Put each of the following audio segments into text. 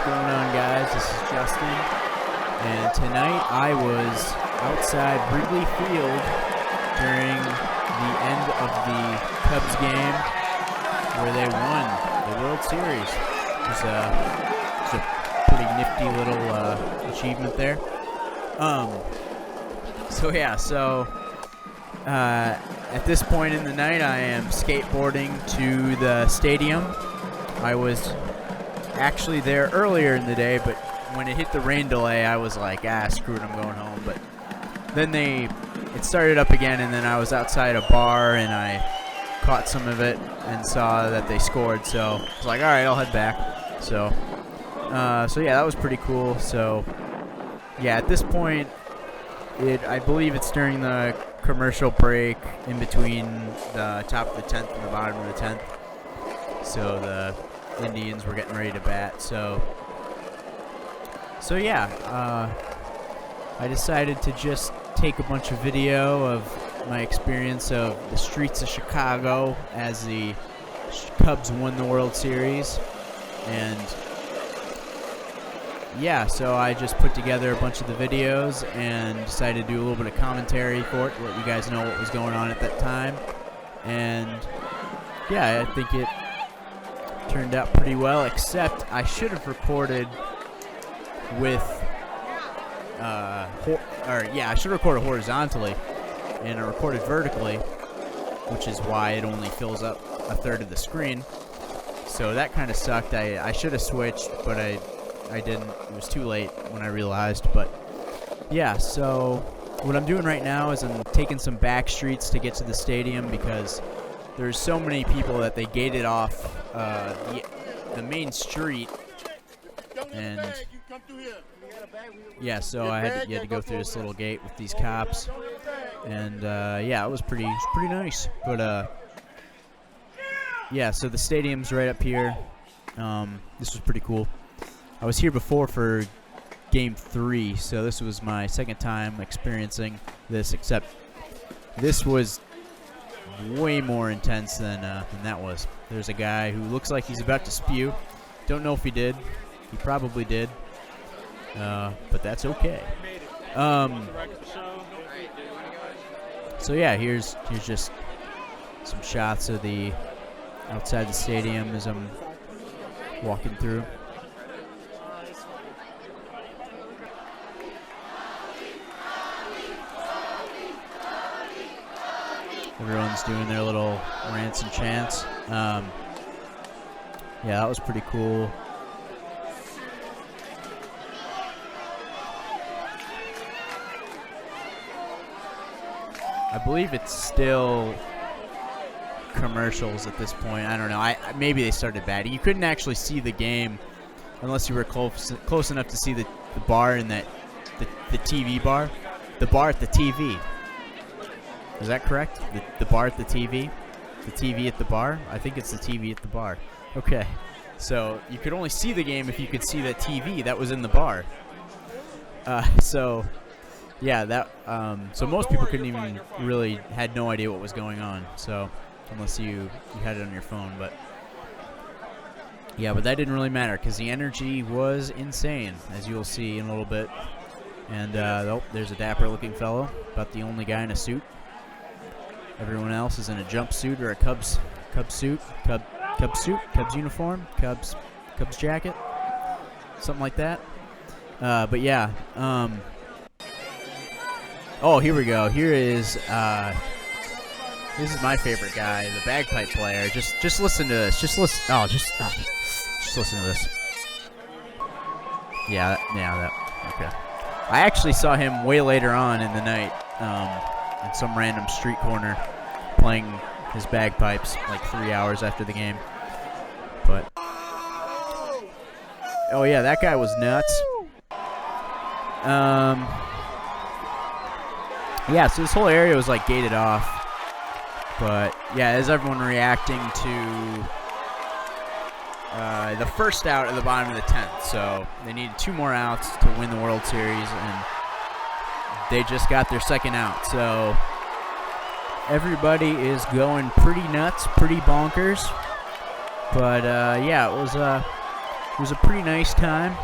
going on, guys? This is Justin, and tonight I was outside Wrigley Field during the end of the Cubs game where they won the World Series. It was a pretty nifty little achievement there. At this point in the night, I am skateboarding to the stadium. I was actually there earlier in the day, but when it hit the rain delay, I was like, screw it, I'm going home. But then it started up again, and then I was outside a bar, and I caught some of it and saw that they scored, so I was like, all right, I'll head back. So yeah, that was pretty cool. So yeah, at this point, I believe it's during the commercial break in between the top of the 10th and the bottom of the 10th. So the Indians were getting ready to bat. So yeah, I decided to just take a bunch of video of my experience of the streets of Chicago as the Cubs won the World Series. And yeah, so I just put together a bunch of the videos and decided to do a little bit of commentary for it to let you guys know what was going on at that time. And yeah, I think it turned out pretty well, except I should have recorded with I should have recorded horizontally, and I recorded vertically, which is why it only fills up a third of the screen. So that kind of sucked. I should have switched, but I didn't. It was too late when I realized. But yeah, so what I'm doing right now is I'm taking some back streets to get to the stadium because there's so many people that they gated off the main street. And yeah, so you had to go through this little gate with these cops. And yeah, it was pretty nice. But yeah, so the stadium's right up here. This was pretty cool. I was here before for Game 3, so this was my second time experiencing this, except this was way more intense than that was. There's a guy who looks like he's about to spew. Don't know if he did. He probably did. But that's okay. So yeah, here's just some shots of the outside the stadium as I'm walking through. Everyone's doing their little rants and chants. Yeah, that was pretty cool. I believe it's still commercials at this point. I don't know. Maybe they started batting. You couldn't actually see the game unless you were close enough to see the bar in the TV bar. The bar at the TV. Is that correct? The bar at the TV? The TV at the bar? I think it's the TV at the bar. Okay. So you could only see the game if you could see that TV that was in the bar. So yeah, so most people couldn't even really had no idea what was going on. So unless you had it on your phone, but yeah, but that didn't really matter because the energy was insane, as you'll see in a little bit. And there's a dapper-looking fellow, about the only guy in a suit. Everyone else is in a jumpsuit or a Cubs uniform, Cubs jacket, something like that. But yeah. Oh, here we go. Here is this is my favorite guy, the bagpipe player. Just listen to this. Just listen. Just listen to this. Yeah. Okay. I actually saw him way later on in the night. In some random street corner playing his bagpipes like 3 hours after the game. But oh yeah, that guy was nuts. Yeah, so this whole area was like gated off. But yeah, as everyone reacting to the first out at the bottom of the 10th. So they needed 2 more outs to win the World Series, and they just got their second out. So everybody is going pretty nuts, pretty bonkers. But yeah, it was a pretty nice time.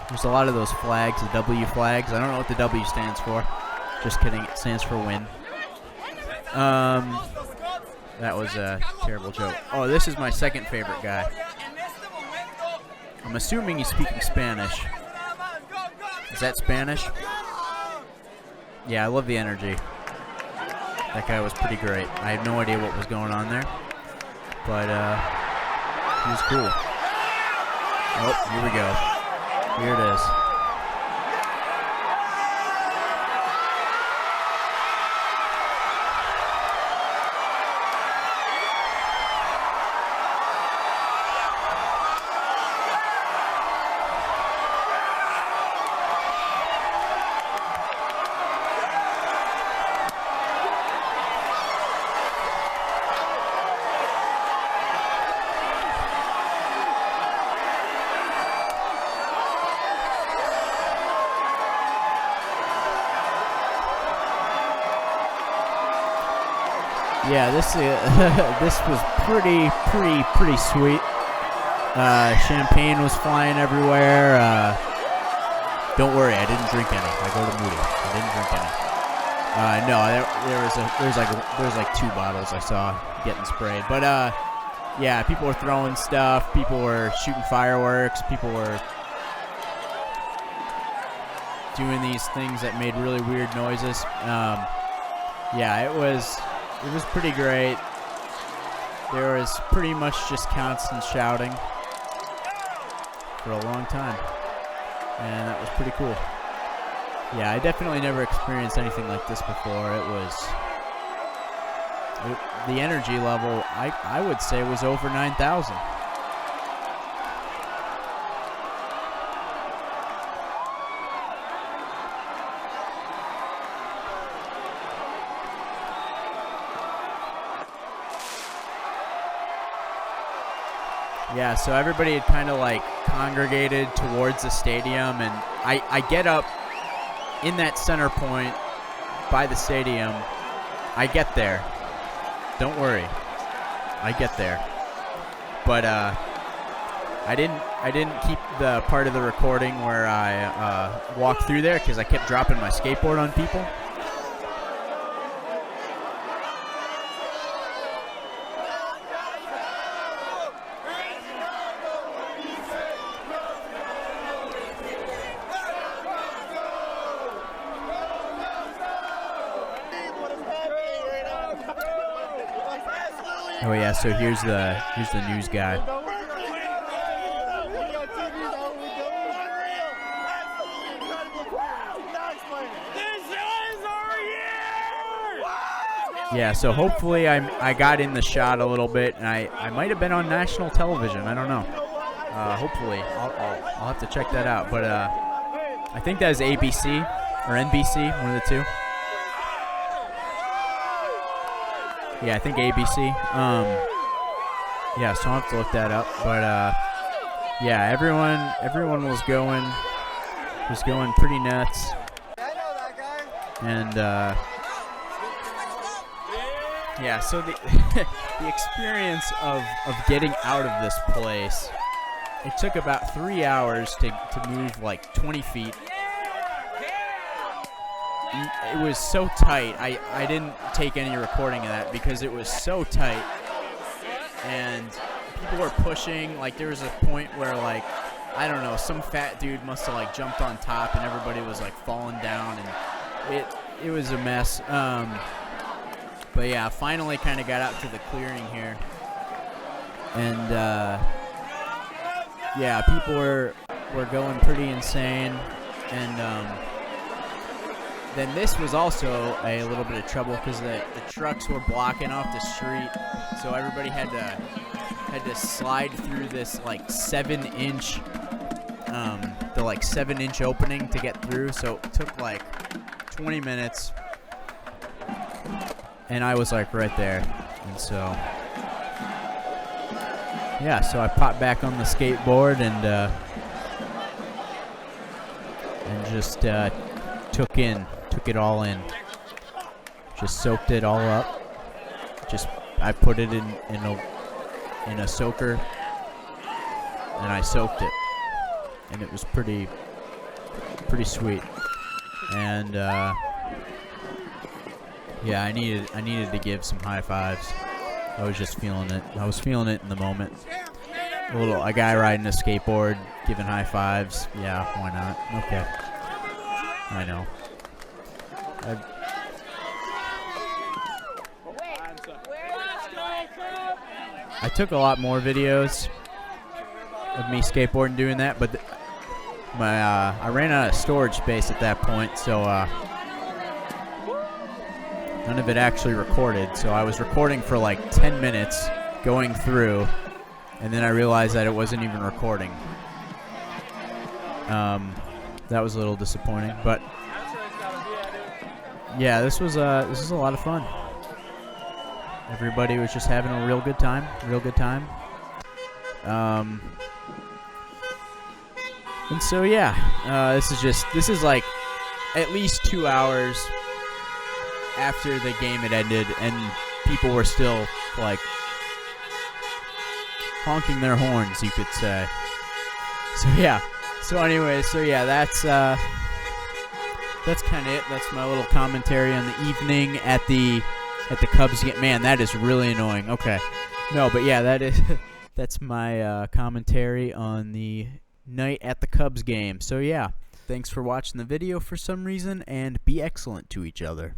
There's a lot of those flags, the W flags. I don't know what the W stands for. Just kidding, it stands for win. That was a terrible joke. Oh, this is my second favorite guy. I'm assuming he's speaking Spanish. Is that Spanish? Yeah, I love the energy. That guy was pretty great. I had no idea what was going on there. But, he was cool. Oh, here we go. Here it is. Yeah, this this was pretty sweet. Champagne was flying everywhere. Don't worry, I didn't drink any. I go to Moody. I didn't drink any. No, there was like 2 bottles I saw getting sprayed. But yeah, people were throwing stuff. People were shooting fireworks. People were doing these things that made really weird noises. Yeah, it was pretty great. There was pretty much just constant shouting for a long time, and that was pretty cool. Yeah, I definitely never experienced anything like this before. The energy level, I would say, was over 9,000. Yeah, so everybody had kind of like congregated towards the stadium, and I get up in that center point by the stadium. I get there. Don't worry. I get there. But I didn't keep the part of the recording where I walked through there because I kept dropping my skateboard on people. Oh yeah, so here's the news guy. Yeah, so hopefully I got in the shot a little bit, and I might have been on national television. I don't know. Hopefully, I'll have to check that out. But I think that is ABC or NBC, one of the two. Yeah, I think ABC. Yeah, so I'll have to look that up. But yeah, everyone was going pretty nuts. And yeah, so the the experience of getting out of this place, it took about 3 hours to move like 20 feet. It was so tight. I didn't take any recording of that because it was so tight, and people were pushing. Like there was a point where, like, I don't know, some fat dude must have like jumped on top, and everybody was like falling down, and it was a mess. But yeah, finally kind of got out to the clearing here, and yeah, people were going pretty insane, and then this was also a little bit of trouble because the trucks were blocking off the street, so everybody had to slide through this like 7-inch the like 7-inch opening to get through. So it took like 20 minutes, and I was like right there, and so yeah, so I popped back on the skateboard and just took it all in. Just soaked it all up. I put it in a soaker and I soaked it, and it was pretty sweet. And yeah, I needed to give some high fives. I was just feeling it. I was feeling it in the moment. A guy riding a skateboard, giving high fives. Yeah, why not? Okay. I know. I took a lot more videos of me skateboarding doing that, but I ran out of storage space at that point, so none of it actually recorded. So I was recording for like 10 minutes, going through, and then I realized that it wasn't even recording. That was a little disappointing, but yeah, this was a lot of fun. Everybody was just having a real good time. And so yeah, this is like at least 2 hours after the game had ended, and people were still like honking their horns, you could say. So yeah. So anyway, that's kind of it. That's my little commentary on the evening at the Cubs game. Man, that is really annoying. Okay. No, but yeah, that's my commentary on the night at the Cubs game. So yeah, thanks for watching the video for some reason, and be excellent to each other.